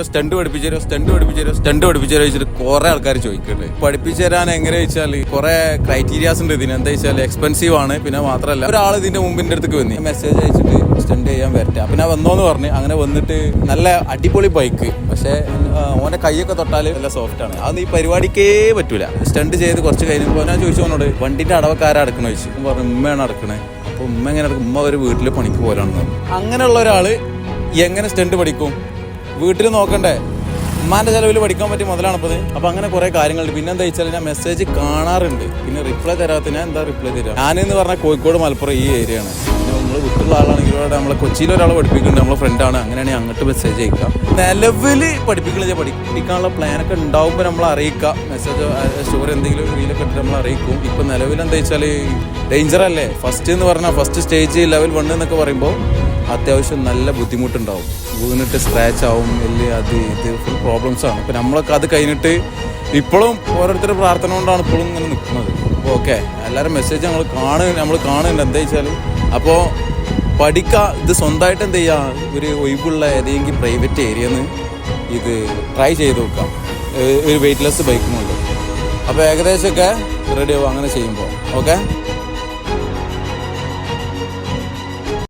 Stunt പഠിപ്പിച്ചു വെച്ചിട്ട് കുറെ ആൾക്കാർ ചോദിക്കട്ടെ. പഠിപ്പിച്ചു തരാൻ എങ്ങനെ വെച്ചാൽ കുറെ ക്രൈറ്റീരിയാസ് ഉണ്ട് ഇതിന്. എന്താ വെച്ചാൽ എക്സ്പെൻസീവ് ആണ്. പിന്നെ മാത്രമല്ല ഒരാൾ ഇതിന്റെ മുമ്പിന്റെ അടുത്തേക്ക് വന്നു മെസ്സേജ് അയച്ചിട്ട് സ്റ്റണ്ട് ചെയ്യാൻ വരട്ടെ. പിന്നെ വന്നോന്ന് പറഞ്ഞ് അങ്ങനെ വന്നിട്ട് നല്ല അടിപൊളി ബൈക്ക്. പക്ഷെ ഓന്റെ കൈയൊക്കെ തൊട്ടാൽ നല്ല സോഫ്റ്റ് ആണ്. അത് ഈ പരിപാടിക്കേ പറ്റൂല. സ്റ്റണ്ട് ചെയ്ത് കുറച്ച് കഴിഞ്ഞപ്പോൾ ഞാൻ ചോദിച്ചു അവനോട് വണ്ടിന്റെ അടവക്കാരാ അടക്കണ ചോദിച്ചു. പറഞ്ഞു ഉമ്മയാണ് അടക്കണേ. അപ്പൊ ഉമ്മ എങ്ങനെ അടക്കും? ഉമ്മ ഒരു വീട്ടിൽ പണിക്ക് പോലാണെന്ന് പറഞ്ഞു. അങ്ങനെയുള്ള ഒരാള് എങ്ങനെ സ്റ്റണ്ട് പഠിക്കും? വീട്ടിൽ നോക്കണ്ടേ? ഉമ്മാന്റെ ചെലവിൽ പഠിക്കാൻ പറ്റിയ മുതലാണപ്പത്. അപ്പൊ അങ്ങനെ കുറെ കാര്യങ്ങളുണ്ട്. പിന്നെ എന്താ വെച്ചാൽ ഞാൻ മെസ്സേജ് കാണാറുണ്ട്, പിന്നെ റിപ്ലൈ തരാത്ത ഞാൻ എന്താ റിപ്ലൈ തരാം? ഞാനെന്ന് പറഞ്ഞാൽ കോഴിക്കോട് മലപ്പുറം ഈ ഏരിയ ആണ്. പിന്നെ നമ്മൾ വിട്ടുള്ള ആളാണെങ്കിൽ ഇവിടെ നമ്മളെ കൊച്ചിയിൽ ഒരാൾ പഠിപ്പിക്കുന്നുണ്ട്, നമ്മളെ ഫ്രണ്ടാണ്. അങ്ങനെയാണെങ്കിൽ അങ്ങോട്ട് മെസ്സേജ് അയക്കാം. നിലവിൽ പഠിപ്പിക്കാനുള്ള പ്ലാനൊക്കെ ഉണ്ടാവുമ്പോൾ നമ്മൾ അറിയിക്കാം. മെസ്സേജ് സ്റ്റോറി എന്തെങ്കിലും റീലൊക്കെ ഇട്ട് നമ്മൾ അറിയിക്കും. ഇപ്പൊ നിലവിൽ എന്താ വെച്ചാൽ ഡേഞ്ചർ അല്ലേ. ഫസ്റ്റ് എന്ന് പറഞ്ഞാൽ ഫസ്റ്റ് സ്റ്റേജ് ലെവൽ 1 എന്നൊക്കെ പറയുമ്പോൾ അത്യാവശ്യം നല്ല ബുദ്ധിമുട്ടുണ്ടാവും. വീണിട്ട് സ്ക്രാച്ച് ആവും, വലിയ അത് ഇത് ഫുൾ പ്രോബ്ലംസ് ആണ്. അപ്പം നമ്മളൊക്കെ അത് കഴിഞ്ഞിട്ട് ഇപ്പോഴും ഓരോരുത്തരുടെ പ്രാർത്ഥന കൊണ്ടാണ് ഇപ്പോഴും ഇങ്ങനെ നിൽക്കുന്നത്. അപ്പോൾ ഓക്കെ, എല്ലാവരും മെസ്സേജ് നമ്മൾ കാണുന്നുണ്ട്. എന്താ വെച്ചാൽ അപ്പോൾ പഠിക്കുക. ഇത് സ്വന്തമായിട്ട് എന്ത് ചെയ്യുക, ഒരു ഒഴിവുള്ള ഏതെങ്കിലും പ്രൈവറ്റ് ഏരിയന്ന് ഇത് ട്രൈ ചെയ്ത് നോക്കാം, ഒരു വെയ്റ്റ്ലെസ് ബൈക്കും കൊണ്ട്. അപ്പോൾ ഏകദേശമൊക്കെ റെഡി ആവും അങ്ങനെ ചെയ്യുമ്പോൾ. ഓക്കെ.